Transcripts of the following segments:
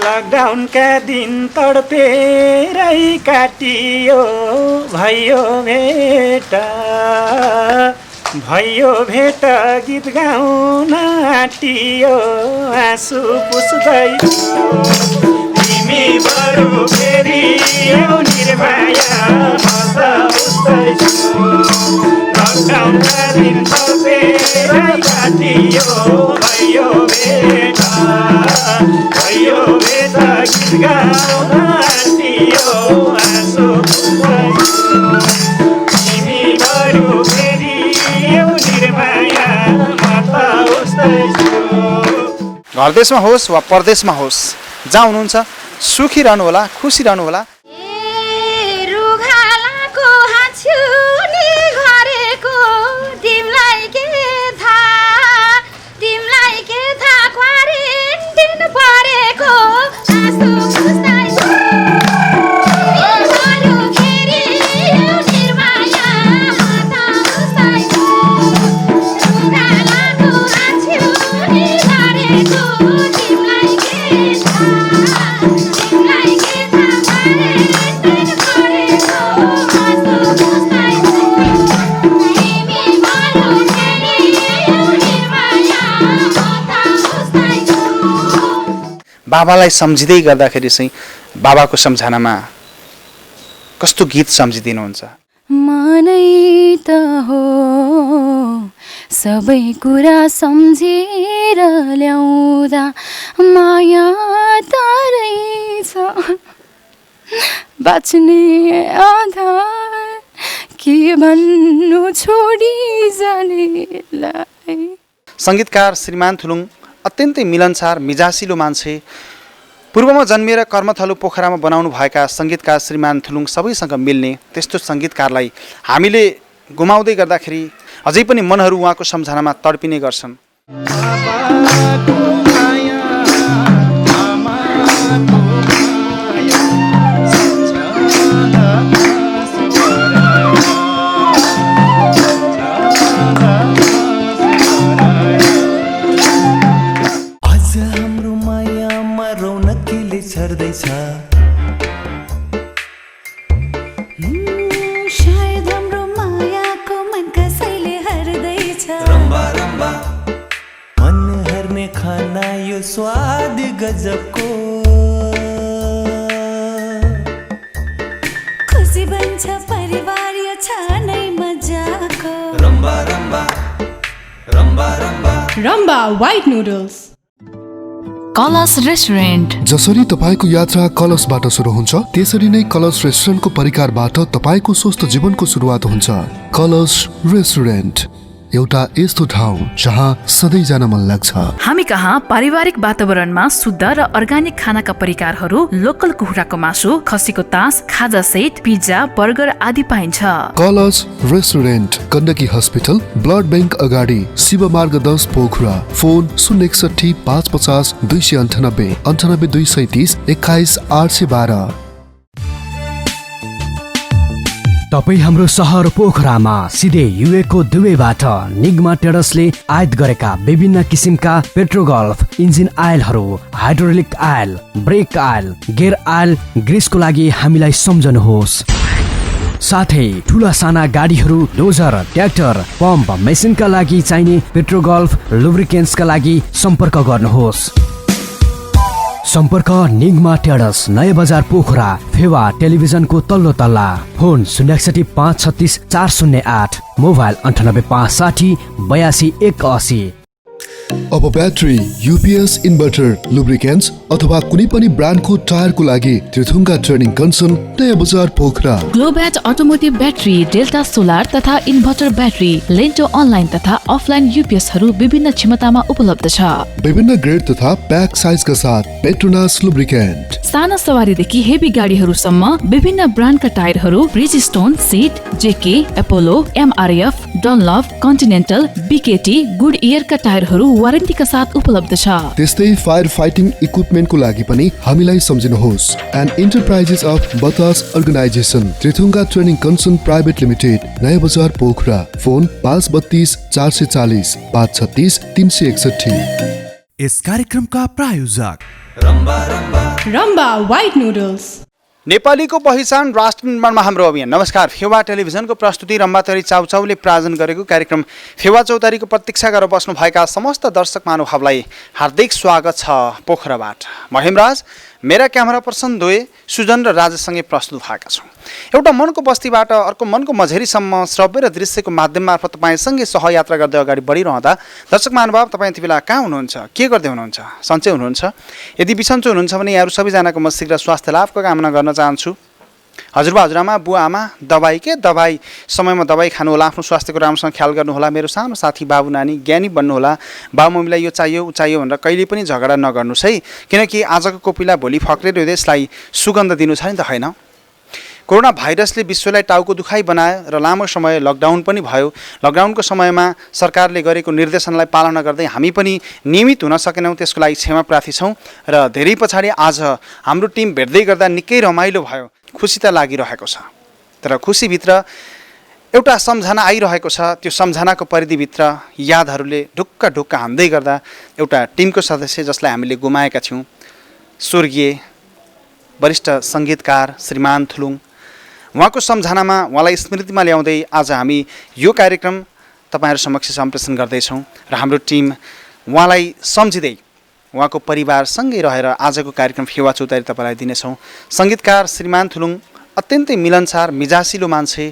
लकडाउनका दिन तडपेरै काटियो भयो भेट गीत गाउन आँटियो आँसु पुस्दै तिमी बरु फेरि यो निर्माया म त उस्तै छु लकडाउनका दिन तडपेरै काटियो भयो भेट गीत गाउन आँटियो आँसु पुस्दै तिमी बरु फेरि यो निर्माया म त उस्तै छु। घर देशमा होस् वा परदेशमा होस्, जहाँ हुनुहुन्छ सुखी रहनुहोला, खुसी रहनुहोला। बाबालाई सम्झिँदै गर्दाखेरि चाहिँ बाबाको सम्झनामा कस्तो गीत सम्झिदिनुहुन्छ? मनै त हो सबै कुरा सम्झेर ल्याउँदा माया त रहेछ बाँच्ने आधार के भन्नु छोडी जानेलाई। सङ्गीतकार श्रीमान थुलुङ अत्यन्तै मिलनसार मिजासिलो मान्छे। पूर्वमा जन्मिएर कर्मथलो पोखरामा बनाउनु भएका सङ्गीतकार श्रीमान थुलुङ सबैसँग मिल्ने त्यस्तो सङ्गीतकारलाई हामीले गुमाउँदै गर्दाखेरि अझै पनि मनहरू उहाँको सम्झनामा तडपिने गर्छन्। शायद हाम्रो मायाको मन कसैले हर्दैछ। मन हर्ने खाना यो स्वाद गजबको खुसी बन्छ परिवार यो छ नै मजाको। Rumba white noodles. कलश रेस्टुरेन्ट। जसरी तपाईको यात्रा कलशबाट सुरु हुन्छ त्यसरी नै कलश रेस्टुरेन्टको परिकारबाट तपाईको स्वस्थ जीवनको सुरुवात हुन्छ। कलश रेस्टुरेन्ट एउटा यस्तो ठाउँ जहाँ सधैँ जान मन लाग्छ। हामी कहाँ पारिवारिक वातावरणमा शुद्ध र अर्ग्यानिक खानाका परिकारहरू, लोकल कुखुराको मासु, खसीको तास, खाजा सेट, पिज्जा, बर्गर आदि पाइन्छ। कलश restaurant, Gandaki hospital, blood bank अगाडि, शिव मार्ग 10 पोखरा। फोन 061 550 298 98 230 21 812। तपाईँ हाम्रो सहर पोखरामा सिधै युए को दुबईबाट निगमा ट्रेडर्सले आयात गरेका विभिन्न किसिमका पेट्रोगल्फ इन्जिन आयलहरू, hydraulic oil, brake oil, gear oil, ग्रिसको लागि हामीलाई सम्झनुहोस्। साथै ठुला साना गाडीहरू, डोजर, ट्र्याक्टर, पम्प, मेसिनका लागि चाहिने पेट्रोगल्फ लुब्रिकेन्ट्सका लागि सम्पर्क गर्नुहोस्। सम्पर्क निगमा ट्रेडर्स, नयाँ बजार पोखरा, फेवा टेलिभिजनको तल्लो तल्ला। Phone 061 536 408, mobile 98 560 82 81। अब ब्याट्री, युपिएस, इन्भर्टर, लुब्रिकेन्ट्स अथवा कुनै पनि ब्रान्डको टायरको लागि त्रिथुङ्गा ट्रेनिङ कन्सन, नयाँ बजार पोखरा। ग्लोब्याट अटोमोटिभ ब्याट्री, डेल्टा सोलर तथा इन्भर्टर ब्याट्री, लेन्टो अनलाइन तथा अफलाइन युपिएसहरू विभिन्न क्षमतामा उपलब्ध छ। विभिन्न ग्रेड तथा प्याक साइजका साथ पेट्रोनास लुब्रिकेन्ट। साना सवारीदेखि हेभी गाडीहरूसम्म विभिन्न ब्रान्डका टायरहरू, ब्रिजस्टोन, सिट, जेके, Apollo, MRF, Dunlop, continental, बिकेटी, good इयरका टायरहरू वारेन्टीका साथ उपलब्ध छ। त्यस्तै फायर फाइटिङ इक्विपमेन्टको लागि पनि हामीलाई सम्झिनुहोस्। एन्ड इन्टरप्राइजेस अफ बतास organisation, Trithunga training concern private limited, Naya Bazar Pokhara. Phone 532 440 536 361। यस कार्यक्रमका प्रायोजक रम्बा व्हाइट नुडल्स नेपालीको पहिचान राष्ट्र निर्माणमा हाम्रो अभियान। नमस्कार, फेवा टेलिभिजनको प्रस्तुति रम्बातरी चाउचाउले प्रायोजन गरेको कार्यक्रम फेवा चौतारीको प्रतीक्षा गरेर बस्नुभएका समस्त दर्शक महानुभावलाई हार्दिक स्वागत छ पोखराबाट। म हेमराज, मेरा क्यामेरा पर्सन द्वय सुजन र राजेशसँगै प्रस्तुत भएका छौँ। एउटा मनको बस्तीबाट अर्को मनको मझेरीसम्म श्रव्य र दृश्यको माध्यम मार्फत तपाईँसँगै सहयात्रा गर्दै अगाडि बढिरहँदा दर्शक महानुभाव तपाईँ यति बेला कहाँ हुनुहुन्छ, के गर्दै हुनुहुन्छ, सन्चै हुनुहुन्छ? यदि बिसन्चो हुनुहुन्छ भने यहाँहरू सबैजनाको म शीघ्र स्वास्थ्य लाभको कामना गर्न चाहन्छु। हजुरबा हजुरआमा बुवा आमा दबाई समयमा दबाई खानुहोला, आफ्नो स्वास्थ्यको राम्रोसँग ख्याल गर्नुहोला। मेरो सानो साथी बाबु नानी ज्ञानी बन्नुहोला। बाबु मम्मीलाई यो चाहियो ऊ चाहियो भनेर कहिले पनि झगडा नगर्नुहोस् है, किनकि आजको कोपिला भोलि फक्रेर देशलाई सुगन्ध दिनु छ नि त, होइन? कोरोना भाइरसले विश्वलाई टाउको दुखाइ बनायो र लामो समय लकडाउन पनि भयो। लकडाउनको समयमा सरकारले गरेको निर्देशनलाई पालना गर्दै हामी पनि नियमित हुन सकेनौँ, त्यसको लागि क्षमा प्रार्थी छौँ। र धेरै पछाडि आज हाम्रो टिम भेट्दै गर्दा निकै रमाइलो भयो, खुसी त लागिरहेको छ। तर खुसीभित्र एउटा सम्झना आइरहेको छ। त्यो सम्झनाको परिधिभित्र यादहरूले ढुक्क ढुक्क हान्दै गर्दा एउटा टिमको सदस्य जसलाई हामीले गुमाएका थियौँ, स्वर्गीय वरिष्ठ सङ्गीतकार श्रीमान थुलुङ, उहाँको सम्झनामा उहाँलाई स्मृतिमा ल्याउँदै आज हामी यो कार्यक्रम तपाईँहरू समक्ष सम्प्रेषण गर्दैछौँ। र हाम्रो टिम उहाँलाई सम्झिँदै उहाँको परिवारसँगै रहेर आजको कार्यक्रम फेवा चौतारी तपाईँलाई दिनेछौँ। सङ्गीतकार श्रीमान थुलुङ अत्यन्तै मिलनसार मिजासिलो मान्छे।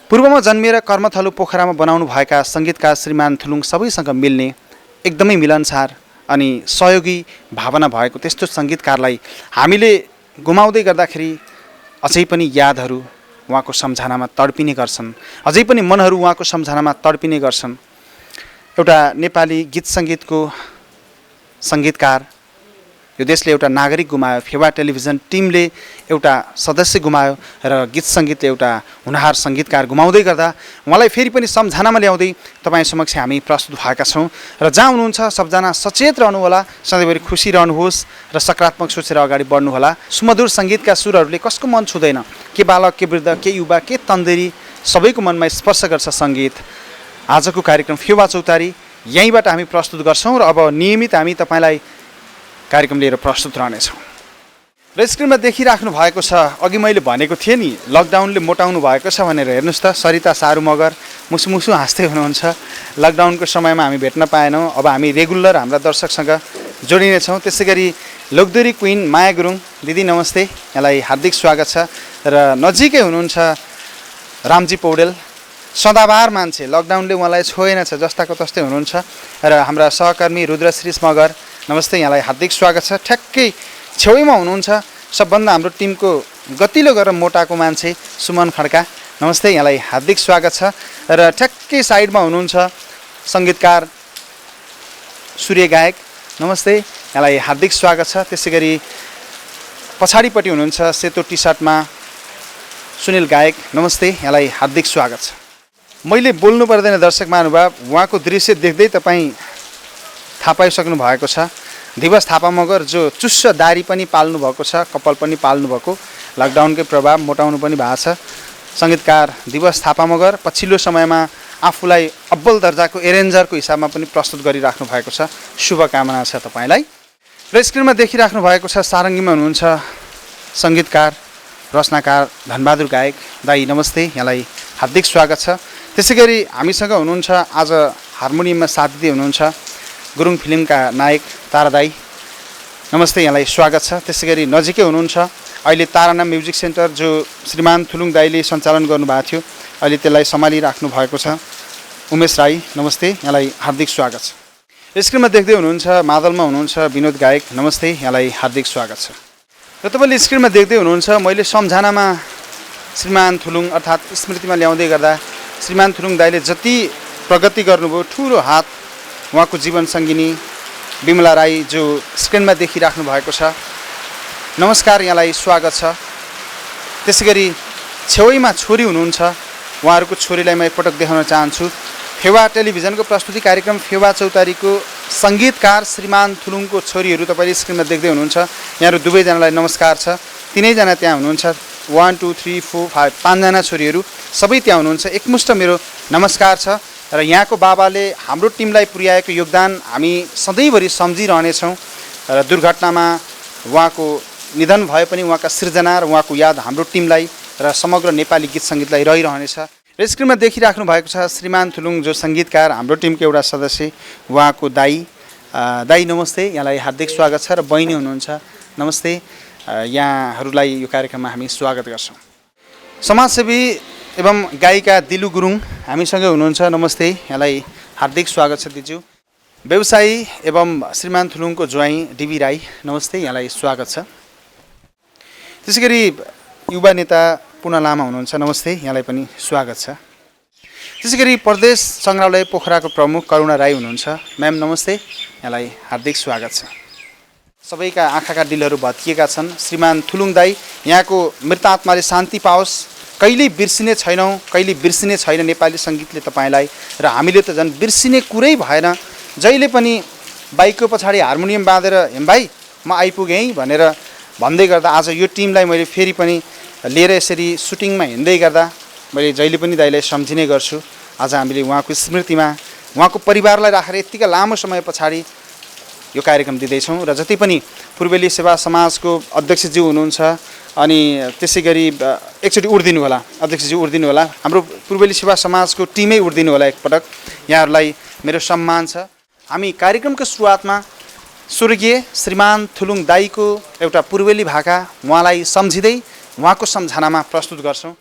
पूर्वमा जन्मिएर कर्मथलो पोखरामा बनाउनु भएका सङ्गीतकार श्रीमान थुलुङ सबैसँग मिल्ने, एकदमै मिलनसार अनि सहयोगी भावना भएको त्यस्तो सङ्गीतकारलाई हामीले गुमाउँदै गर्दाखेरि अझै पनि यादहरू उहाँको सम्झनामा तडपिने गर्छन्, अझै पनि मनहरू उहाँको सम्झनामा तडपिने गर्छन्। एउटा नेपाली गीत सङ्गीतको सङ्गीतकार, यो देशले एउटा नागरिक गुमायो, फेवा टेलिभिजन टिमले एउटा सदस्य गुमायो र गीत सङ्गीतले एउटा हुनहार सङ्गीतकार गुमाउँदै गर्दा उहाँलाई फेरि पनि सम्झनामा ल्याउँदै तपाईँ समक्ष हामी प्रस्तुत भएका छौँ। र जहाँ हुनुहुन्छ सबजना सचेत रहनुहोला, सधैँभरि खुसी रहनुहोस् र सकारात्मक सोचेर अगाडि बढ्नुहोला। सुमधुर सङ्गीतका सुरहरूले कसको मन छुँदैन? के बालक, के वृद्ध, के युवा, के तन्देरी, सबैको मनमा स्पर्श गर्छ सङ्गीत। आजको कार्यक्रम फेवा चौतारी यहीँबाट हामी प्रस्तुत गर्छौँ र अब नियमित हामी तपाईँलाई कार्यक्रम लिएर प्रस्तुत रहनेछौँ। र स्क्रिनमा देखिराख्नु भएको छ, अघि मैले भनेको थिएँ नि लकडाउनले मोटाउनु भएको छ भनेर। हेर्नुहोस् त, सरिता सारू मगर मुसु हाँस्दै हुनुहुन्छ। लकडाउनको समयमा हामी भेट्न पाएनौँ, अब हामी रेगुलर हाम्रा दर्शकसँग जोडिनेछौँ। त्यसै गरी लोकदोरी क्विन माया गुरुङ दिदी नमस्ते, यहाँलाई हार्दिक स्वागत छ। र नजिकै हुनुहुन्छ रामजी पौडेल, सदाबार मान्छे, लकडाउनले उहाँलाई छोएन छ, जस्ताको तस्तै हुनुहुन्छ। र हाम्रा सहकर्मी रुद्रश्री मगर नमस्ते, यहाँलाई हार्दिक स्वागत छ। ठ्याक्कै छेउमा हुनुहुन्छ सबभन्दा हाम्रो टिमको गतिलो गरेर मोटाको मान्छे सुमन खड्का, नमस्ते, यहाँलाई हार्दिक स्वागत छ। र ठ्याक्कै साइडमा हुनुहुन्छ सङ्गीतकार सूर्य गायक, नमस्ते, यहाँलाई हार्दिक स्वागत छ। त्यसै गरी पछाडिपट्टि हुनुहुन्छ सेतो टी सर्टमा सुनिल गायक, नमस्ते, यहाँलाई हार्दिक स्वागत छ। मैले बोल्नु पर्दैन दर्शक महानुभाव, उहाँको दृश्य देख्दै तपाईँ थाहा पाइसक्नु भएको छ। दिवस थापा मगर जो चुस्स दारी पनि पाल्नु भएको छ, कपाल पनि पाल्नु भएको, लकडाउनकै प्रभाव मोटाउनु पनि भएको छ। सङ्गीतकार दिवस थापा मगर पछिल्लो समयमा आफूलाई अब्बल दर्जाको एरेन्जरको हिसाबमा पनि प्रस्तुत गरिराख्नु भएको छ, शुभकामना छ तपाईँलाई। र स्क्रिनमा देखिराख्नु भएको छ सारङ्गीमा हुनुहुन्छ सङ्गीतकार रचनाकार धनबहादुर गायक दाई, नमस्ते, यहाँलाई हार्दिक स्वागत छ। त्यसै गरी हामीसँग हुनुहुन्छ आज हार्मोनियममा साथ दिँदै हुनुहुन्छ गुरुङ फिल्मका नायक तारा दाई, नमस्ते, यहाँलाई स्वागत छ। त्यसै गरी नजिकै हुनुहुन्छ अहिले तारानाम म्युजिक सेन्टर जो श्रीमान थुलुङ दाईले सञ्चालन गर्नुभएको थियो, अहिले त्यसलाई सम्हालिराख्नु भएको छ उमेश राई, नमस्ते, यहाँलाई हार्दिक स्वागत छ। स्क्रिनमा देख्दै हुनुहुन्छ मादलमा हुनुहुन्छ विनोद गायक, नमस्ते, यहाँलाई हार्दिक स्वागत छ। र तपाईँले स्क्रिनमा देख्दै हुनुहुन्छ मैले सम्झनामा श्रीमान थुलुङ अर्थात् स्मृतिमा ल्याउँदै गर्दा श्रीमान थुलुङ दाईले जति प्रगति गर्नुभयो, ठुलो हात उहाँको जीवन सङ्गिनी विमला राई जो स्क्रिनमा देखिराख्नु भएको छ, नमस्कार, यहाँलाई स्वागत छ। त्यसै गरी छेउमा छोरी हुनुहुन्छ, उहाँहरूको छोरीलाई म एकपटक देखाउन चाहन्छु। फेवा टेलिभिजनको प्रस्तुति कार्यक्रम फेवा चौतारीको सङ्गीतकार श्रीमान थुलुङको छोरीहरू तपाईँले स्क्रिनमा देख्दै हुनुहुन्छ। यहाँहरू दुवैजनालाई नमस्कार छ। तिनैजना त्यहाँ हुनुहुन्छ, 1 2 3 4 5 5जना छोरीहरू सबै त्यहाँ हुनुहुन्छ, एकमुष्ट मेरो नमस्कार छ। र यहाँको बाबाले हाम्रो टिमलाई पुर्याएको योगदान हामी सधैँभरि सम्झिरहनेछौँ। र दुर्घटनामा उहाँको निधन भए पनि उहाँका सृजना र उहाँको याद हाम्रो टिमलाई र समग्र नेपाली गीत सङ्गीतलाई रहिरहनेछ। र स्क्रिनमा देखिराख्नु भएको छ श्रीमान थुलुङ जो सङ्गीतकार हाम्रो टिमको एउटा सदस्य उहाँको दाई नमस्ते, यहाँलाई हार्दिक स्वागत छ। र बहिनी हुनुहुन्छ नमस्ते, यहाँहरूलाई यो कार्यक्रममा हामी स्वागत गर्छौँ। समाजसेवी एवं गायिका दिलु गुरुङ हामीसँगै हुनुहुन्छ, नमस्ते, यहाँलाई हार्दिक स्वागत छ दिजु। व्यवसायी एवं श्रीमान थुलुङको ज्वाइँ डिबी राई नमस्ते, यहाँलाई स्वागत छ। त्यसै गरी युवा नेता पुना लामा हुनुहुन्छ, नमस्ते, यहाँलाई पनि स्वागत छ। त्यसै गरी प्रदेश सङ्ग्रहालय पोखराको प्रमुख करुणा राई हुनुहुन्छ, म्याम नमस्ते, यहाँलाई हार्दिक स्वागत छ। सबैका आँखाका डिलहरू भत्किएका छन्। श्रीमान थुलुङ दाई, यहाँको मृत आत्माले शान्ति पाओस्। कहिले बिर्सिने छैनौँ, कहिले बिर्सिने छैन नेपाली सङ्गीतले तपाईँलाई, र हामीले त झन् बिर्सिने कुरै भएन। जहिले पनि बाइकको पछाडि हार्मोनियम बाँधेर हेम भाइ म आइपुगेँ भनेर भन्दै गर्दा आज यो टिमलाई मैले फेरि पनि लिएर यसरी सुटिङमा हिँड्दै गर्दा मैले जहिले पनि दाइलाई सम्झिने गर्छु। आज हामीले उहाँको स्मृतिमा उहाँको परिवारलाई राखेर यत्तिका लामो समय पछाडि यो कार्यक्रम दिँदैछौँ। र जति पनि पूर्वेली सेवा समाजको अध्यक्षज्यू हुनुहुन्छ, अनि त्यसै गरी एकचोटि उड्दिनु होला अध्यक्षज्यू, उड्दिनु होला, हाम्रो पूर्वेली सेवा समाजको टिमै उड्दिनु होला एकपटक, यहाँहरूलाई मेरो सम्मान छ। हामी कार्यक्रमको सुरुवातमा स्वर्गीय श्रीमान थुलुङ दाईको एउटा पूर्वेली भाका उहाँलाई सम्झिँदै उहाँको सम्झनामा प्रस्तुत गर्छौँ।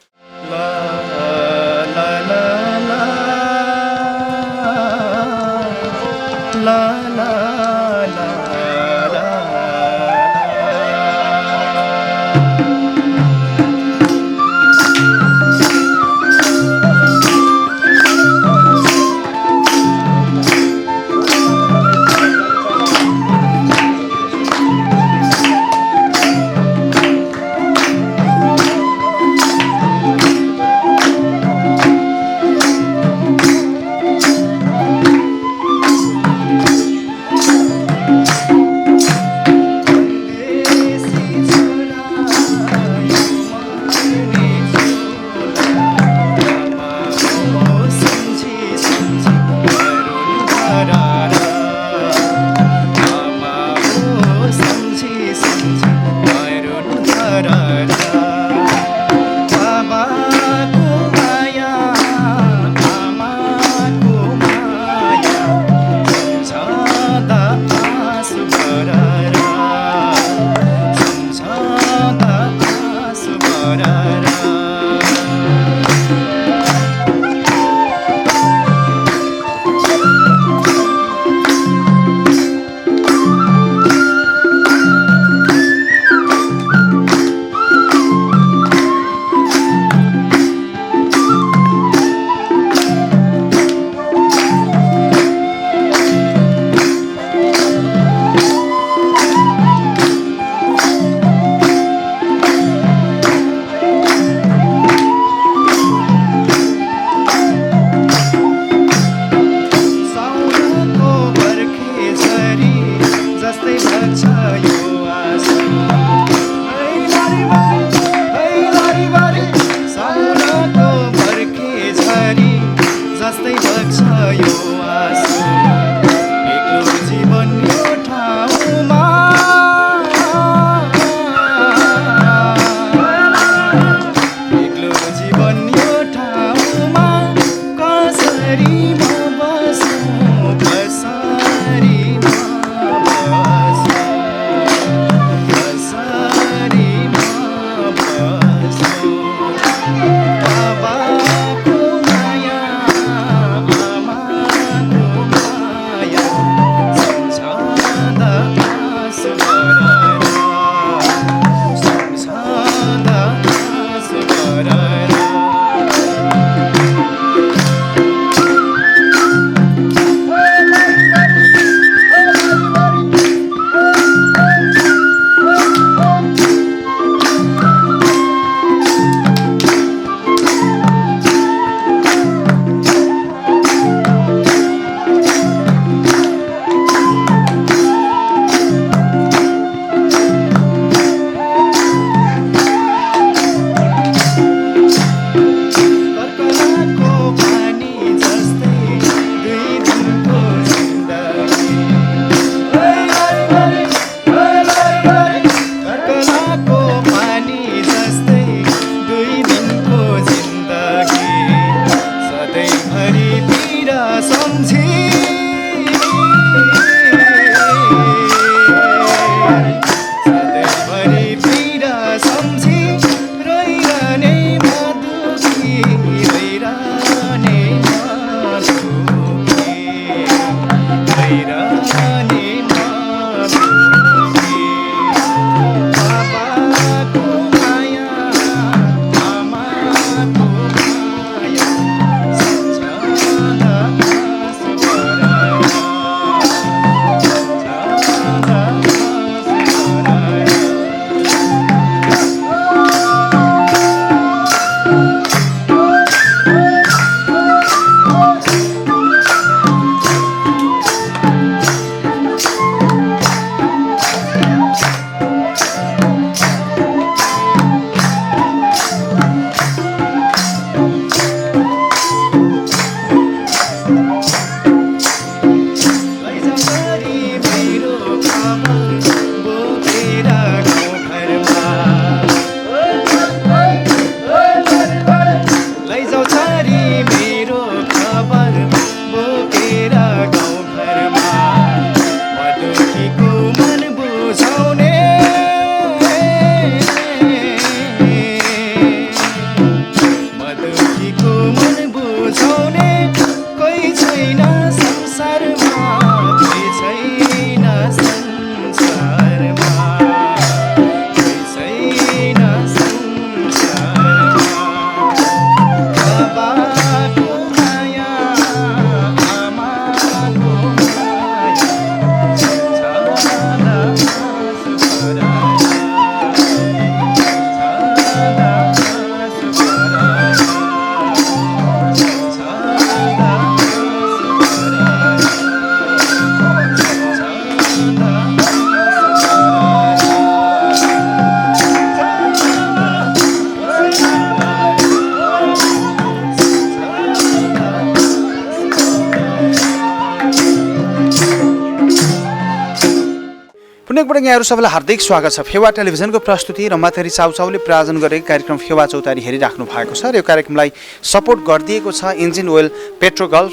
सर्वपटक यहाँहरू सबैलाई हार्दिक स्वागत छ। फेवा टेलिभिजनको प्रस्तुति रमाथरी चाउचाउले प्रायोजन गरेको कार्यक्रम फेवा चौतारी हेरिराख्नु भएको छ र यो कार्यक्रमलाई सपोर्ट गरिदिएको छ engine oil, petro golf,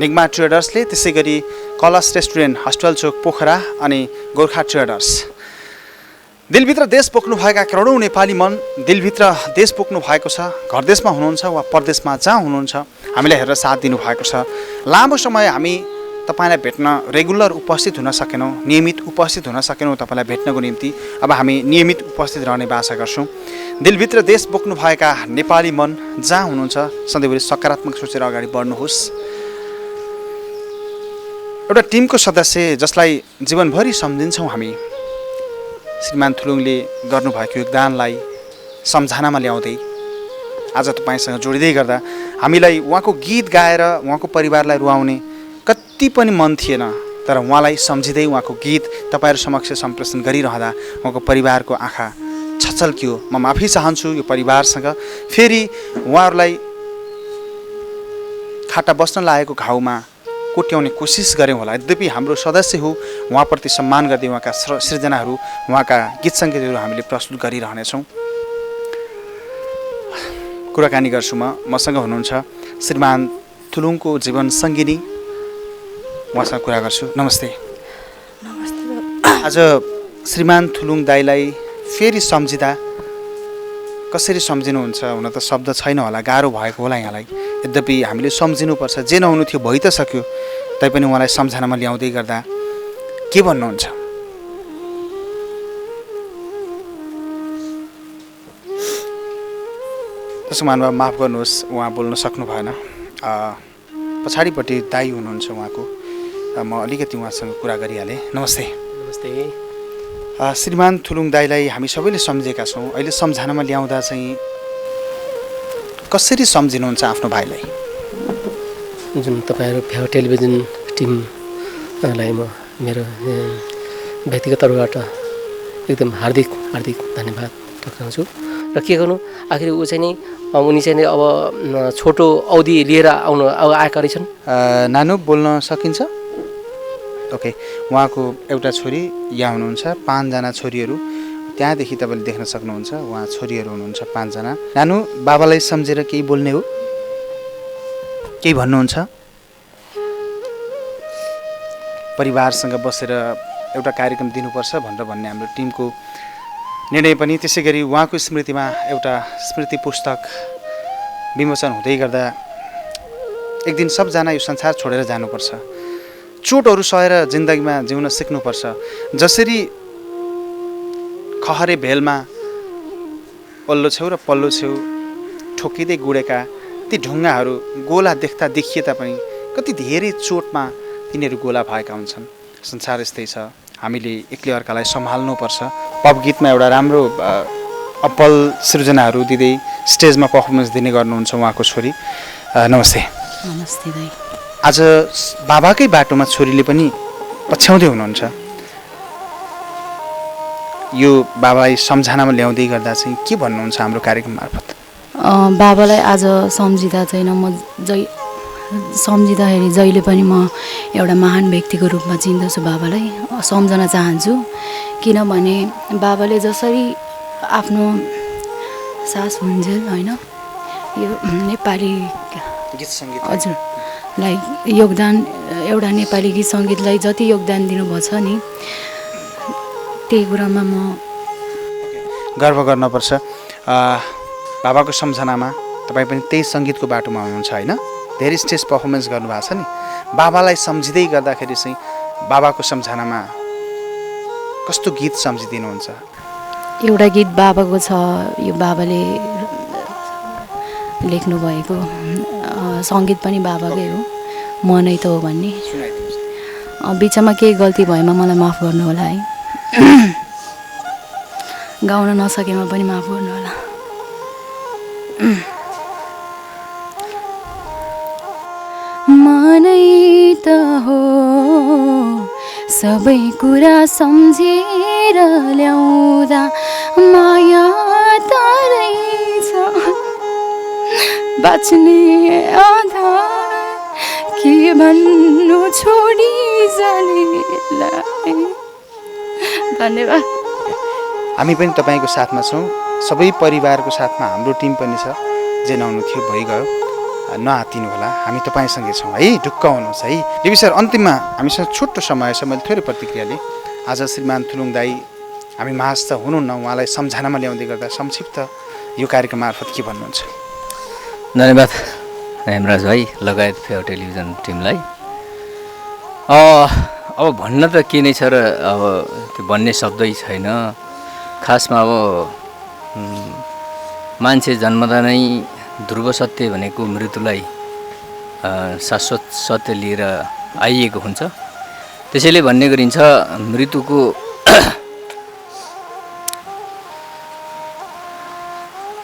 Nyingma ट्रेडर्सले, त्यसै गरी कलश रेस्टुरेन्ट, हस्पिटल चोक पोखरा अनि गोर्खा ट्रेडर्स। दिलभित्र देश पोख्नुभएका करोडौँ नेपाली मन दिलभित्र देश पोख्नु भएको छ। घर देशमा हुनुहुन्छ वा परदेशमा जहाँ हुनुहुन्छ हामीलाई हेरेर साथ दिनुभएको छ। लामो समय हामी तपाईँलाई भेट्न रेगुलर उपस्थित हुन सकेनौँ, नियमित उपस्थित हुन सकेनौँ तपाईँलाई भेट्नको निम्ति। अब हामी नियमित उपस्थित रहने बाचा गर्छौँ। दिलभित्र देश बोक्नुभएका नेपाली मन जहाँ हुनुहुन्छ सधैँभरि सकारात्मक सोचेर अगाडि बढ्नुहोस्। एउटा टिमको सदस्य जसलाई जीवनभरि सम्झिन्छौँ हामी, श्रीमान थुलुङले गर्नुभएको योगदानलाई सम्झनामा ल्याउँदै आज तपाईँसँग जोडिँदै गर्दा हामीलाई उहाँको गीत गाएर उहाँको परिवारलाई रुवाउने कति पनि मन थिएन, तर उहाँलाई सम्झिँदै उहाँको गीत तपाईँहरू समक्ष सम्प्रेषण गरिरहँदा उहाँको परिवारको आँखा छचल्कियो। म माफी चाहन्छु यो परिवारसँग। फेरि उहाँहरूलाई खाटा बस्न लागेको घाउमा कोट्याउने कोसिस गऱ्यौँ होला। यद्यपि हाम्रो सदस्य हो, उहाँप्रति सम्मान गर्दै उहाँका सृजनाहरू, उहाँका गीत सङ्गीतहरू हामीले प्रस्तुत गरिरहनेछौँ। कुराकानी गर्छु मसँग हुनुहुन्छ श्रीमान थुलुङको जीवन सङ्गिनी, उहाँसँग कुरा गर्छु। नमस्ते। आज श्रीमान थुलुङ दाईलाई फेरि सम्झिँदा कसरी सम्झिनुहुन्छ? हुन त शब्द छैन होला, गाह्रो भएको होला यहाँलाई। यद्यपि हामीले सम्झिनुपर्छ, जे नहुनु थियो भइ त सक्यो, तैपनि उहाँलाई सम्झनामा ल्याउँदै गर्दा के भन्नुहुन्छ? त्यसो मानव माफ गर्नुहोस्, उहाँ बोल्न सक्नु भएन। पछाडिपट्टि दाई हुनुहुन्छ उहाँको, म अलिकति उहाँसँग कुरा गरिहालेँ। नमस्ते। नमस्ते। श्रीमान थुलुङ दाईलाई हामी सबैले सम्झेका छौँ। अहिले सम्झनामा ल्याउँदा चाहिँ कसरी सम्झिनुहुन्छ आफ्नो भाइलाई? जुन तपाईँहरू फेवा टेलिभिजन टिमलाई म मेरो व्यक्तिगत तर्फबाट एकदम हार्दिक धन्यवाद टक्राउँछु। र के गर्नु, आखिर ऊ चाहिँ नि उनी चाहिँ अब छोटो अवधि लिएर आएका रहेछन्। नानु बोल्न सकिन्छ? ओके। उहाँको एउटा छोरी यहाँ हुनुहुन्छ, 5 जना छोरीहरू त्यहाँदेखि तपाईँले देख्न सक्नुहुन्छ। उहाँ छोरीहरू हुनुहुन्छ 5 जना। नानु, बाबालाई सम्झेर केही बोल्ने हो? केही भन्नुहुन्छ? परिवारसँग बसेर एउटा कार्यक्रम दिनुपर्छ भनेर भन्ने हाम्रो टिमको निर्णय पनि। त्यसै गरी उहाँको स्मृतिमा एउटा स्मृति पुस्तक विमोचन हुँदै गर्दा एक दिन सबजना यो संसार छोडेर जानुपर्छ। चोटहरू सहेर जिन्दगीमा जिउन सिक्नुपर्छ। जसरी खहरे भेलमा पल्लो छेउ र पल्लो छेउ ठोकिँदै गुडेका ती ढुङ्गाहरू गोला देख्दा देखिए तापनि कति धेरै चोटमा तिनीहरू गोला भएका हुन्छन्। संसार यस्तै छ, हामीले एक्लै अर्कालाई सम्हाल्नुपर्छ। पप गीतमा एउटा राम्रो अप्पल सृजनाहरू दिँदै स्टेजमा पर्फर्मेन्स दिने गर्नुहुन्छ उहाँको छोरी। नमस्ते। नमस्ते दाइ। आज बाबाकै बाटोमा छोरीले पनि पछ्याउँदै हुनुहुन्छ। यो बाबालाई सम्झनामा ल्याउँदै गर्दा चाहिँ के भन्नुहुन्छ हाम्रो कार्यक्रम मार्फत? बाबालाई आज सम्झिँदा चाहिँ म सम्झिँदाखेरि जहिले पनि म एउटा महान व्यक्तिको रूपमा चिन्दछु। बाबालाई सम्झन चाहन्छु, किनभने बाबाले जसरी आफ्नो सास हुन्जेल होइन यो नेपाली गीत सङ्गीत हजुरलाई योगदान, एउटा नेपाली गीत सङ्गीतलाई जति योगदान दिनुभएको छ नि, त्यही कुरामा म गर्व गर्नुपर्छ। बाबाको सम्झनामा तपाईँ पनि त्यही सङ्गीतको बाटोमा हुनुहुन्छ होइन? धेरै स्टेज पर्फर्मेन्स गर्नुभएको छ नि। बाबालाई सम्झिँदै गर्दाखेरि चाहिँ बाबाको सम्झनामा कस्तो गीत सम्झिदिनुहुन्छ? एउटा गीत बाबाको छ, यो बाबाले लेख्नुभएको, सङ्गीत पनि बाबाकै हो, म नै त हो भन्ने। बिचमा केही गल्ती भएमा मलाई माफ गर्नु होला है। गाउन नसकेमा पनि माफ गर्नु होला। मनै त हो सबै कुरा सम्झेर ल्याउँदा माया त रहेछ बाँच्ने आधार, के भन्नु छोडी जानेलाई धन्यवाद। हामी पनि तपाईँको साथमा छौँ, सबै परिवारको साथमा हाम्रो टिम पनि छ। जे नहुनु थियो भइगयो, नआतिनु होला, हामी तपाईँसँगै छौँ है, ढुक्क हुनुहोस् है। देवी सर, अन्तिममा हामीसँग छोटो समय छ, मैले थोरै प्रतिक्रिया लिएँ। आज श्रीमान थुलुङ दाई हामी माझ त हुनुहुन्न, उहाँलाई सम्झनामा ल्याउँदै गर्दा संक्षिप्त यो कार्यक्रम मार्फत के भन्नुहुन्छ? धन्यवाद हेमराज भाइ लगायत फेवा टेलिभिजन टिमलाई। अब भन्न त के नै छ र, अब त्यो भन्ने शब्दै छैन। खासमा अब मान्छे जन्मदा नै ध्रुव सत्य भनेको मृत्युलाई शाश्वत सत्य लिएर आइएको हुन्छ। त्यसैले भन्ने गरिन्छ मृत्युको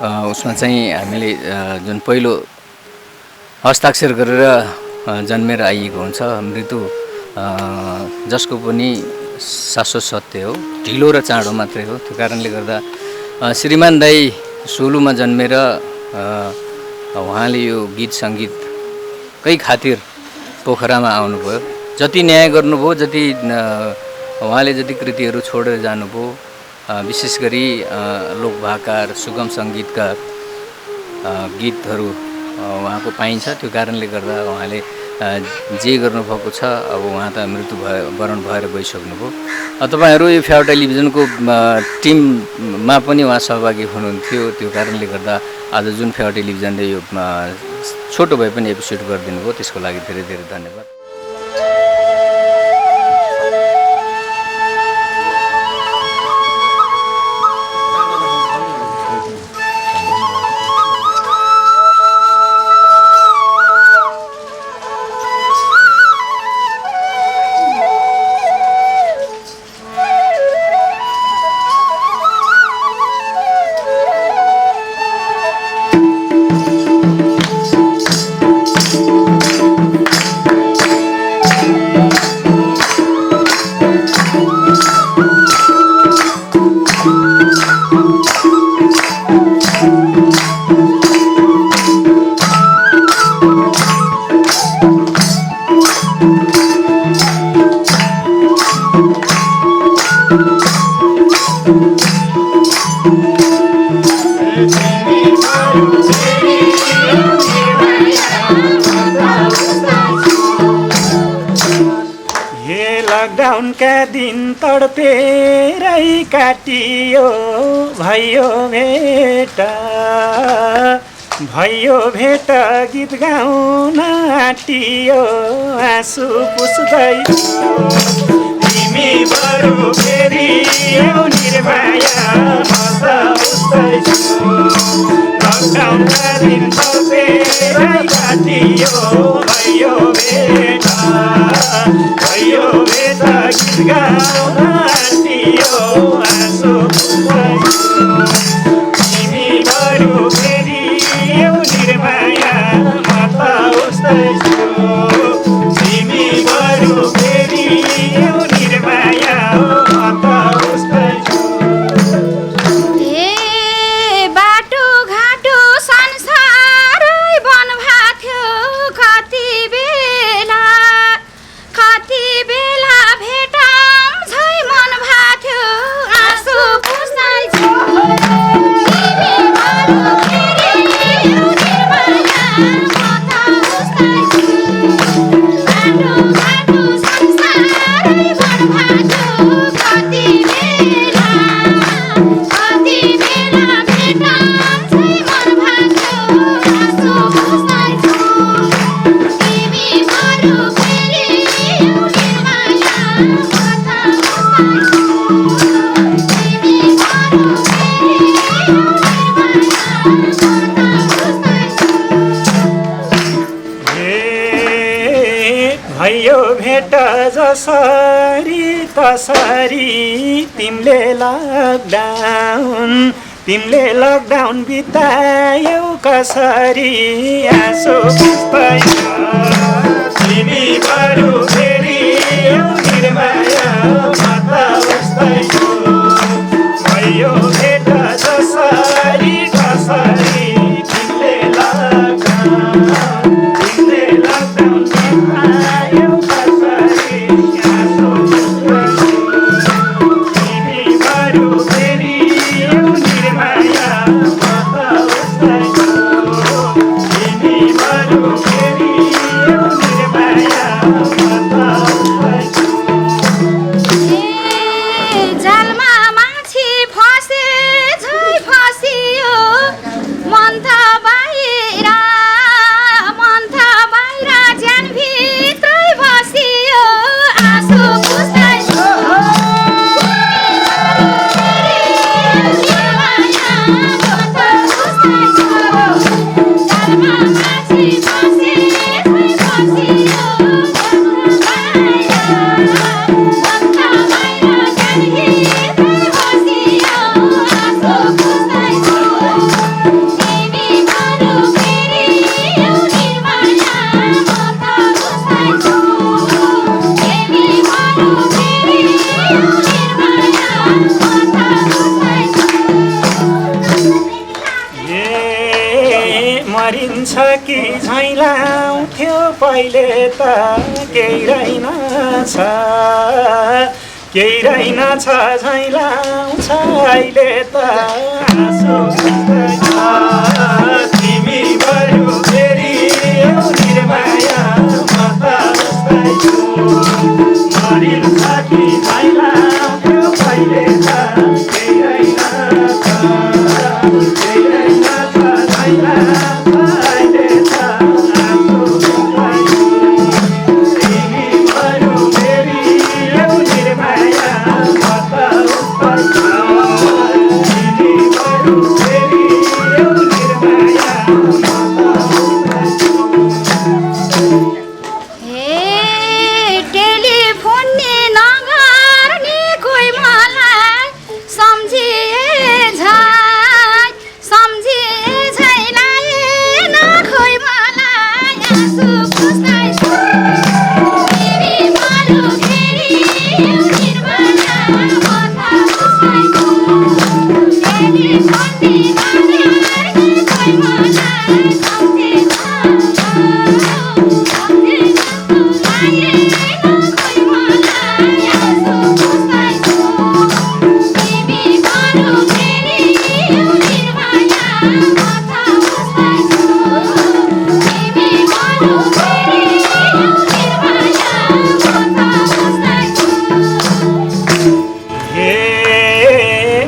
उसमा चाहिँ हामीले जुन पहिलो हस्ताक्षर गरेर जन्मेर आइएको हुन्छ, मृत्यु जसको पनि शाश्वत सत्य हो, ढिलो र चाँडो मात्रै हो। त्यो कारणले गर्दा श्रीमान दाई सोलुमा जन्मेर उहाँले यो गीत सङ्गीतकै खातिर पोखरामा आउनुभयो। जति न्याय गर्नुभयो, जति उहाँले जति कृतिहरू छोडेर जानुभयो, विशेष गरी लोकभाकार सुगम सङ्गीतका गीतहरू उहाँको पाइन्छ। त्यो कारणले गर्दा उहाँले जे गर्नुभएको छ, अब उहाँ त मृत्यु वरण भएर गइसक्नुभयो। तपाईँहरू यो फेवा टेलिभिजनको टिममा पनि उहाँ सहभागी हुनुहुन्थ्यो। त्यो कारणले गर्दा आज जुन फेवा टेलिभिजनले यो छोटो भए पनि एपिसोड गरिदिनु भयो, त्यसको लागि धेरै धेरै धन्यवाद। लकडाउनका दिन तडपेरै काटियो, भयो भेट गीत गाउन आँटियो, आँसु पुस्दै तिमी बरु फेरि आऊ निर्माया, म त उस्तै छु। लकडाउनका दिन तडपेरै काटियो, भयो भेट गीत गाउन आँटियो, आँसु पुस्दै छु। तिमी बरु फेरि आऊ निर्माया, म त उस्तै छु। तिमी बरु फेरि आऊ निर्माया, म त उस्तै छु। बाटो घाटो संसारै बन्भा थियो, कति बेला भेटाम झै मन भाथ्यो, आँसु पुस्दै छु। तिमी बरु फेरि आऊ निर्माया, म त उस्तै छु। बाटो घाटो संसारै बन्भा थियो, कति बेला भेटाम झै मन भाथ्यो, आँसु पुस्दै छु। तिमी बरु फेरि आऊ निर्माया, म त उस्तै छु। तिमी बरु फेरि आऊ निर्माया, म त उस्तै छु। भयो भेट जसरी तसरी, तिमीले लकडाउन बितायौ कसरी, आँसु पुस्दै छ। तिमी बरु फेरि आऊ निर्माया, म त उस्तै छु। भयो भेट जसरी तसरी, तिमीले लकडाउन बितायौ कसरी, आँसु पुस्दै छु। तिमी कि झैँ लाउँथ्यो पहिले त केही रहेनछ केही रहेनछ झैँ लाउँछ अहिले त आँसु बस्दैन तिमी बरु फेरि यो निर्माया म त बस्दैछु मरिन्छ कि झैँ लाउँथ्यो पहिले त केही रहेनछ केही रहेनछ झैँ लाउँछ अहिले त आँसु बस्दैछु तिमी बरु फेरि यो निर्माया म त बस्दैछु तिमी बरु फेरि यो निर्माया म त बस्दैछु हे टेलिफोन नि नगर्ने कोही मलाई सम्झिए छैन खोइ मलाई आँसु पुस्दैछु तिमी बरु फेरि यो निर्माया म त बस्दैछु टेलिफोन नि नगर्ने कोही मलाई सम्झिए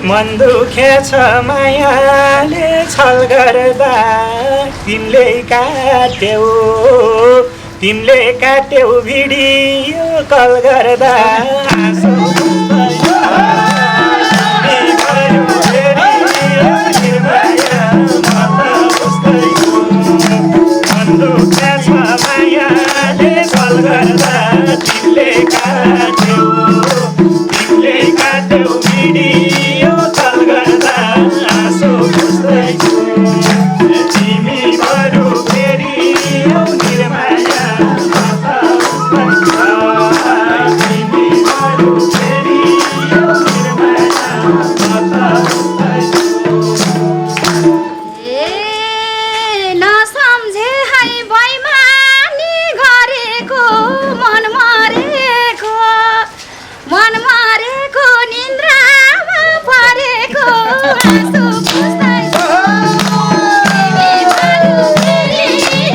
मन दुखेछ मायाले छल गर्दा तिमीले काट्यौ भिडियो कल गर्दा आँसु मन दुखेछ मायाले छल गर्दा तिमीले काट्यौ भिडियो कल गर्दा आँसु बुझ्दैछु तिमी बरु फेरि यो निर्माया म त बुझ्दैछु तिमी बरु फेरि यो निर्माया म त बुझ्दैछु नसम्झे है बैमानी गरेको मन मरेको निन्द्रामा परेको आँसु पुस्दैछु तिमी बरु फेरि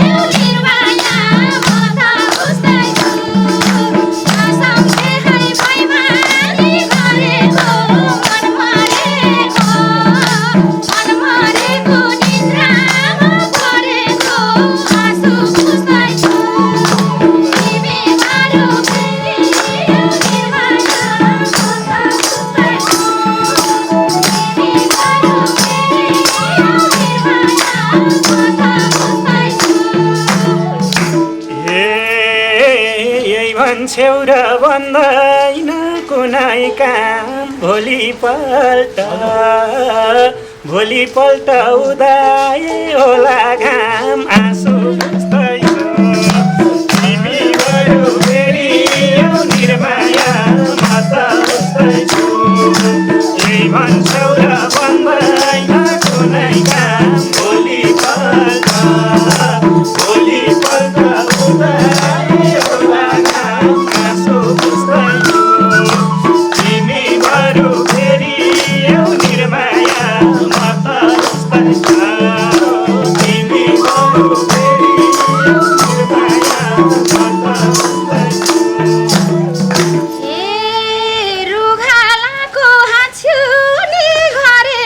यो निर्माया म त बुझ्दैछु नसम्झे है बैमानी गरेको मन मरेको निन्द्रामा परेको आँसु पुस्दैछु तिमी बरु फेरि यो निर्माया म त बुझ्दैछु तिमी बरु फेरि यो निर्माया म त बुझ्दैछु यही भन्छौ र भन्दैन कुनै काम भोलिपल्ट उदाय होला घाम आँसु बुझ्दैछु तिमी बरु फेरि यो निर्माया म त बुझ्दैछु यही भन्छौ र भन्दैन कुनै काम भोलिपल्ट उदाय होला घाम आँसु बुझ्दैछु तिमी बरु फेरि यो निर्माया म त बुझ्दैछु तिमी बरु फेरि यो निर्माया म त बुझ्दैछु रुघालाको हाँस्यो नि घरे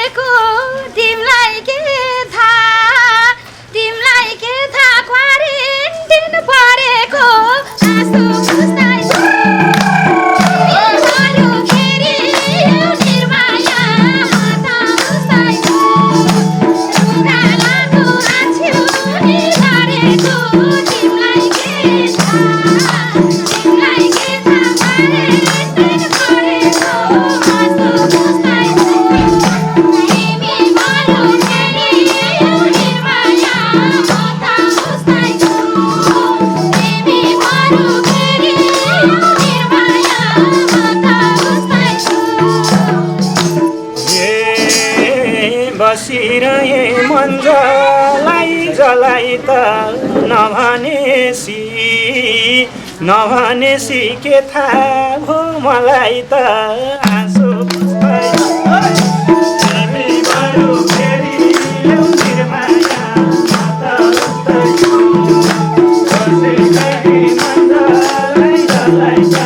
बसिरहे मन्जलाई जलाई त नभनेसी के थाहा भो मलाई त आँसु तिमी बरु फेरि ल्याउ निर्माया बसिरहे मन्जलाई जलाई त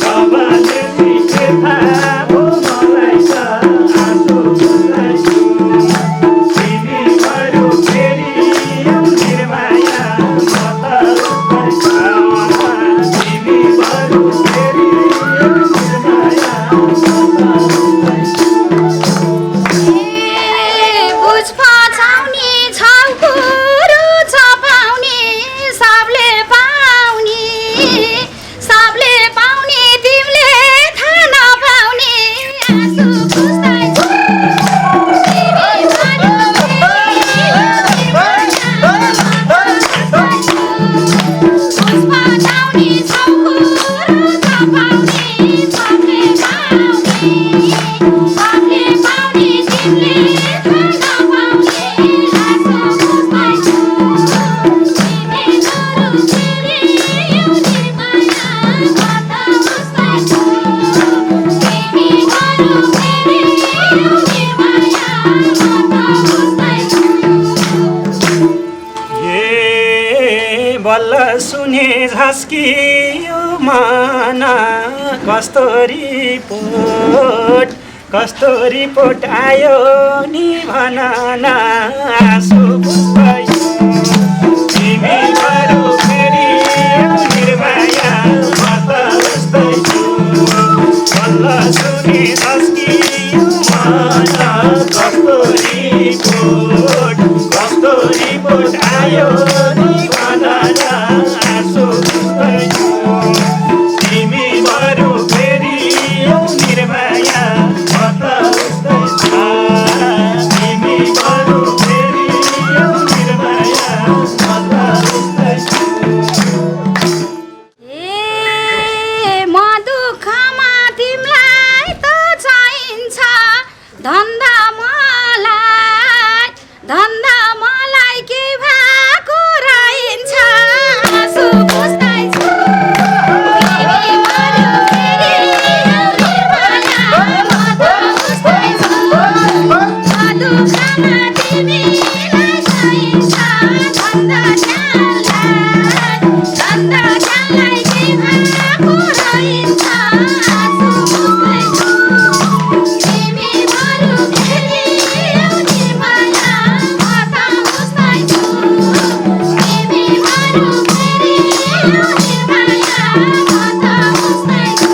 नभनेसी के थाहा भो मलाई त आँसु तिमी बरु फेरि ल्याउ निर्माया तिमी बरु फेरि ल्याउ निर्माया बुझ पचाउने छाउकुरो छपाउने सबले पाउने तिमीले थाहा नपाउने आँसु पुस्दैछु तिमी बरु बुझ पचाउने छाउकुरो छपाउने सबले पाउने तिमीले बल्ल सुने झस्कियो मन कस्तो रिपोर्ट आयो नि भन न आँसु पुस्दैछु तिमी बरु फेरि निर्माया म त बुझ्दैछु बल्ल सुने झस्कियो मन कस्तो रिपोर्ट आयो नि भन न आँसु पुस्दैछु तिमी बरु फेरि निर्माया म त बुझ्दैछु तिमी बरु फेरि निर्माया म त बुझ्दैछु म दुःखमा तिमीलाई त चाहिन्छ धन्दा मलाई के भएको रहन्छ आँसु पुस्दैछु तिमी बरु फेरि निर्माया म त बुझ्दैछु म दुःखमा तिमीलाई चाहिन्छ धन्दा ज्यानलाई के भएको रहन्छ आँसु पुस्दैछु तिमी बरु फेरि निर्माया म त बुझ्दैछु तिमी बरु फेरि निर्माया म त बुझ्दैछु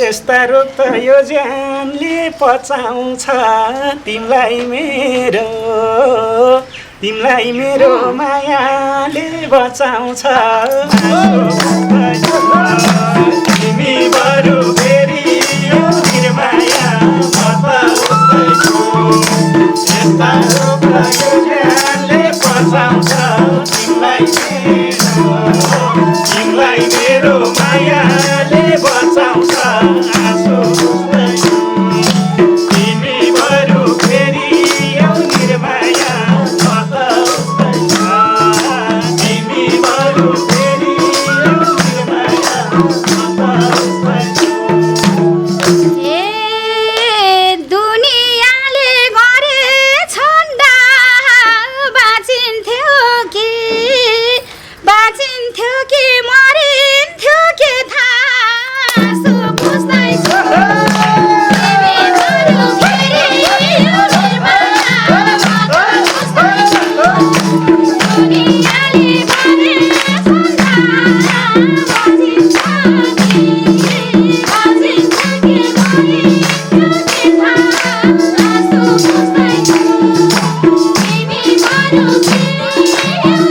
यस्ता रोग त यो ज्यानले पचाउँछ तिमीलाई मेरो मायाले बचाउँछ तिमी बरु फेरि निर्माया म त बुझ्दैछु यस्ता रोग त यो ज्यानले पचाउँछ तिमीलाई मेरो मायाले बचाउँछ आँसु बुझ्दैछु तिमी बरु फेरि निर्माया म त बुझ्दैछु तिमी बरु फेरि निर्माया म त बुझ्दैछु दुनियाँले गरे छन्दा बाँचिन्थ्यो कि मरिन्थ्यो के थाहा आँसु पुस्दैछु तिमी बरु फेरि निर्माया म त बुझ्दैछु दुनियाँले गरे छन्दा बाँचिन्थ्यो कि मरिन्थ्यो के थाहा आँसु पुस्दैछु तिमी बरु फेरि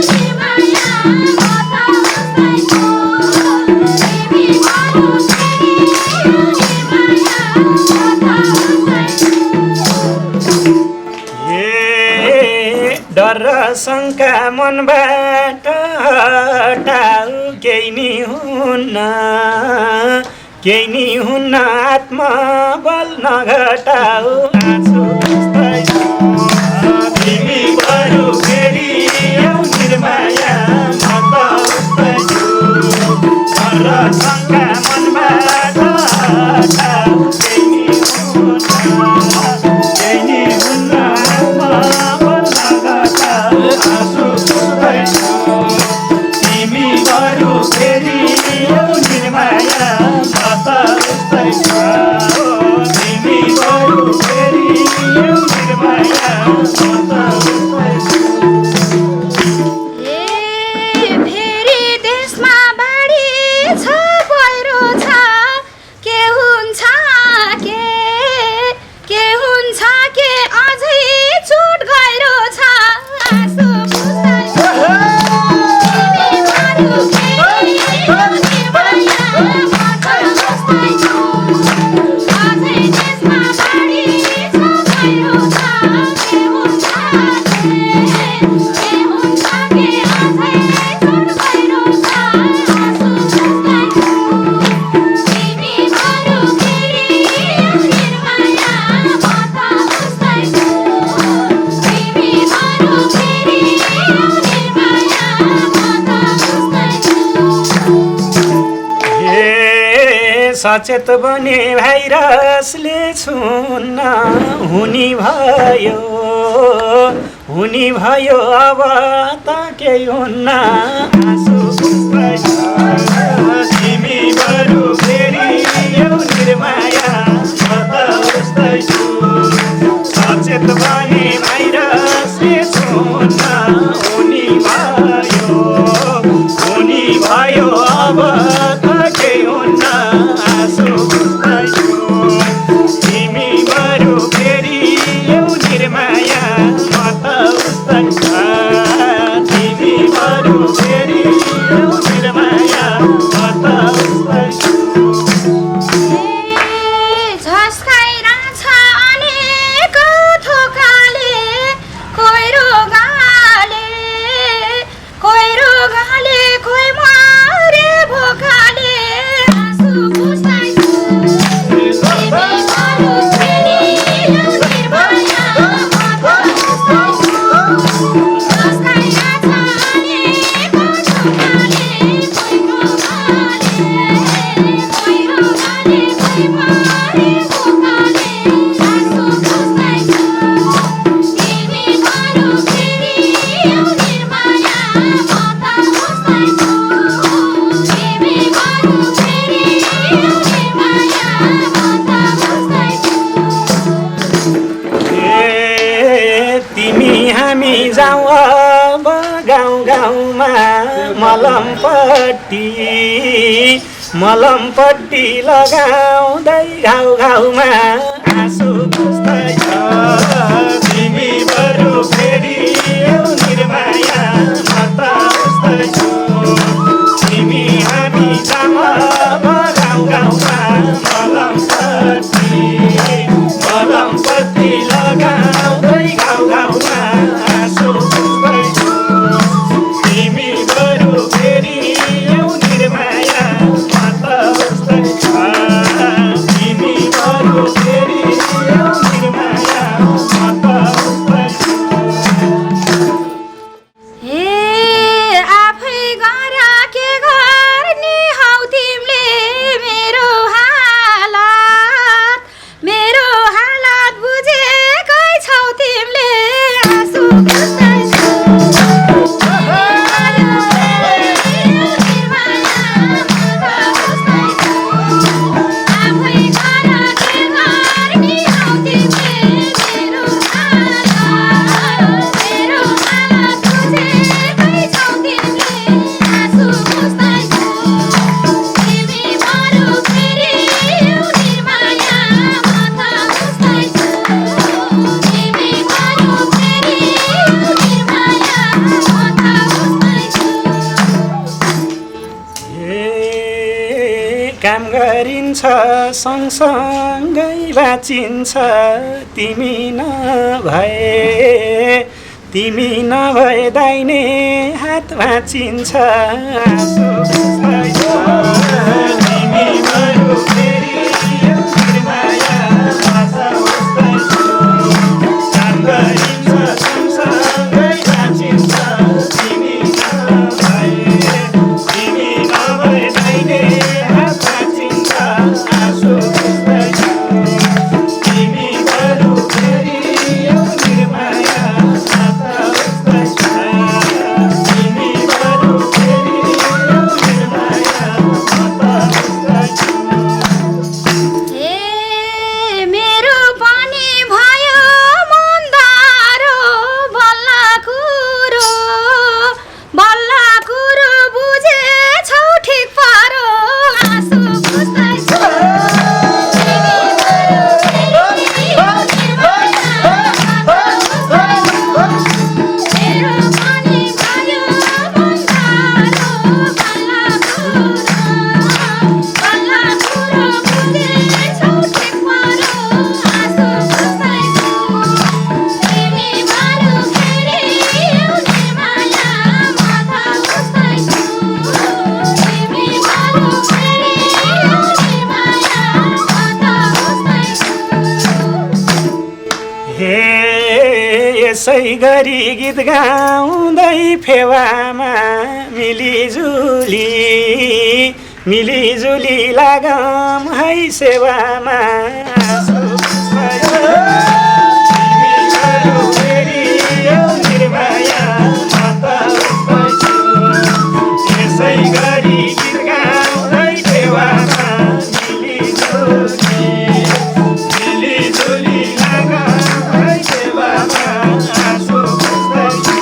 निर्माया म त बुझ्दैछु तिमी बरु फेरि निर्माया म त बुझ्दैछु डर र शङ्का मनबाट हटाऊ केही केही नि हुन्न आत्मा बल नघटाऊ आँसु पुस्दैछु तिमी बरु फेरि आऊ निर्माया म त उस्तैछु र शङ्का मनबाट हटाऊ केही नि हुन्न आत्मा बल नघटाऊ आँसु पुस्दैछु तिमी बरु फेरि आऊ निर्माया म त उस्तैछु तिमी बरु फेरि आऊ निर्माया म त उस्तैछु फेरि देशमा बाढी छ पहिरो छ के हुन्छ के हुन्छ के अझै चोट गहिरो छ आँसु पुस्दैछु तिमी बरु फेरि आऊ निर्माया म त उस्तैछु अझै देशमा बाढी छ पहिरो छ के हुन्छ के हुन्छ के अझै चोट गहिरो छ आँसु पुस्दैछु तिमी बरु फेरि आऊ निर्माया म त उस्तैछु तिमी बरु फेरि आऊ निर्माया म त उस्तैछु हे सचेत बने भाइरसले छुन्न हुने भयो अब त केही हुन्न आँसु पुस्दैछु तिमी बरु फेरि आऊ निर्माया म त उस्तैछु सचेत बने भाइरसले छुन्न हुने भयो अब त केही हुन्न आँसु पुस्दैछु तिमी बरु फेरि आऊ निर्माया म त उस्तैछु तिमी बरु फेरि आऊ निर्माया म त उस्तैछु झस्काइरहेछ अनेक थोकाले कोही रोगाले कोही मरे भोकाले आँसु पुस्दैछु तिमी बरु फेरि आऊ निर्माया म त उस्तैछु झस्काइरहेछ अनेक थोकाले कोही रोगाले कोही मरे भोकाले आँसु पुस्दैछु तिमी बरु फेरि आऊ निर्माया म त उस्तैछु तिमी बरु फेरि आऊ निर्माया म त उस्तैछु तिमी हामी जाउँ अब गाउँमा मलमपट्टी लगाउँदै घाउमा आँसु पुस्दैछु तिमी बरु फेरि आऊ निर्माया म त उस्तैछु तिमी हामी जाउँ अब गाउँमा मलमपट्टी लगाउँदै घाउमा आँसु पुस्दैछु तिमी बरु फेरि आऊ निर्माया म त उस्तैछु तिमी बरु फेरि आऊ निर्माया म त उस्तैछु हे आफै गर के गर्ने हौ तिमीले मेरो हालत बुझेकै छौ तिमीले आँसु पुस्दैछु आफै गर के गर्ने हौ तिमीले मेरो हालत बुझेकै छौ तिमीले आँसु पुस्दैछु तिमी बरु फेरि आऊ निर्माया म त उस्तैछु तिमी बरु फेरि आऊ निर्माया म त उस्तैछु काम गरिन्छ सँगसँगै बाँचिन्छ तिमी नभए दाहिने हात भाँचिन्छ आँसु पुस्दैछु तिमी बरु यसै गरी गीत गाउँदै फेवामा मिलिजुली लागम है सेवामा यसै गरी गीत गाउँदै फेवामा मिलिजुली लागम है सेवामा आँसु बुझ्दैछु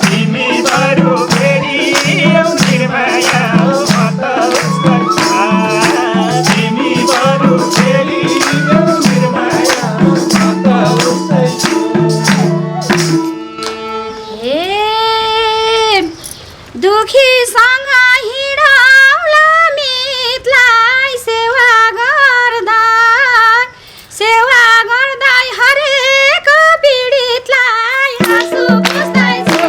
तिमी बरु फेरि आऊ निर्माया तिमी बरु फेरि आऊ निर्माया दुखीसँग हिँडाउला मितलाई सेवा गर्दै हरेक पीडितलाई आँसु बुझ्दैछु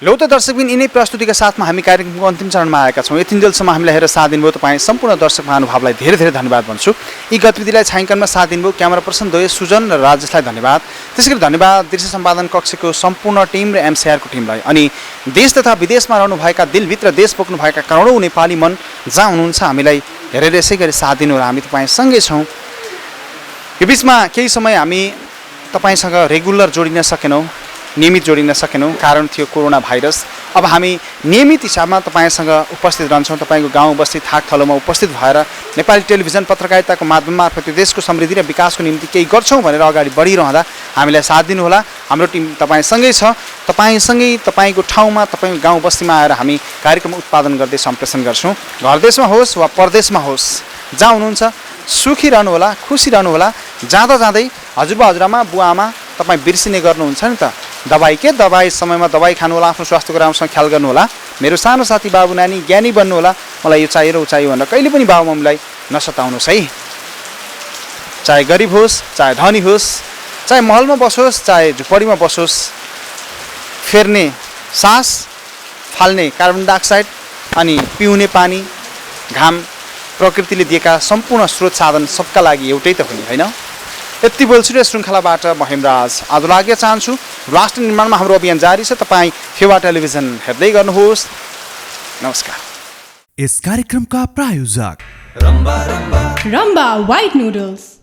लौ त दर्शकबिन यिनै प्रस्तुतिका साथमा हामी कार्यक्रमको अन्तिम चरणमा आएका छौँ। यतिन्जेलसम्म हामीलाई हेरेर साथ दिनुभयो तपाईँ सम्पूर्ण दर्शक महानुभावलाई धेरै धेरै धन्यवाद भन्छु। यी गतिविधिलाई छायाङ्कनमा साथ दिनुभयो क्यामेरा पर्सन द्वय सुजन र राजेशलाई धन्यवाद। त्यसैगरी धन्यवाद दृश्य सम्पादन कक्षको सम्पूर्ण टिम र एमसिआरको टिमलाई अनि देश तथा विदेशमा रहनुभएका दिलभित्र देश बोक्नुभएका करोडौँ नेपाली मन जहाँ हुनुहुन्छ हामीलाई हेरेर यसै गरी साथ दिनु र हामी तपाईँसँगै छौँ। यो बिचमा केही समय हामी तपाईँसँग रेगुलर जोडिन सकेनौँ, नियमित जोडिन सकेनौँ, कारण थियो कोरोना भाइरस। अब हामी नियमित हिसाबमा तपाईँसँग उपस्थित रहन्छौँ। तपाईँको गाउँ बस्ती थाक थलोमा उपस्थित भएर नेपाली टेलिभिजन पत्रकारिताको माध्यम मार्फत देशको समृद्धि र विकासको निम्ति केही गर्छौँ भनेर अगाडि बढिरहँदा हामीलाई साथ दिनुहोला। हाम्रो टिम तपाईँसँगै छ। तपाईँसँगै तपाईँको ठाउँमा तपाईँको गाउँ बस्तीमा आएर हामी कार्यक्रम उत्पादन गर्दै सम्प्रेषण गर्छौँ। घर देशमा होस् वा परदेशमा होस्, जहाँ हुनुहुन्छ सुखी रहनुहोला, खुसी रहनुहोला। जाँदा जाँदै हजुरबा हजुरआमा बुवा आमा तपाईँ बिर्सिने गर्नुहुन्छ नि त, दबाई समयमा दबाई खानुहोला, आफ्नो स्वास्थ्यको राम्रोसँग ख्याल गर्नुहोला। मेरो सानो साथी बाबु नानी ज्ञानी बन्नुहोला। मलाई यो चाहियो र ऊ चाहियो भनेर कहिले पनि बाबु मम्मीलाई नसताउनुहोस् है। चाहे गरिब होस्, चाहे धनी होस्, चाहे महलमा बसोस्, चाहे झुपडीमा बसोस्, फेर्ने सास, फाल्ने कार्बन डाइअक्साइड अनि पिउने पानी, घाम, प्रकृतिले दिएका सम्पूर्ण स्रोत साधन सबका लागि एउटै त हुने होइन। यति बोल्छु र श्रृङ्खलाबाट म हेमराज आज लाग्न चाहन्छु। राष्ट्र निर्माणमा हाम्रो अभियान जारी छ। तपाईँ फेवा टेलिभिजन हेर्दै गर्नुहोस्। नमस्कार। इस कार्यक्रमका प्रायोजक रम्बा व्हाइट नुडल्स।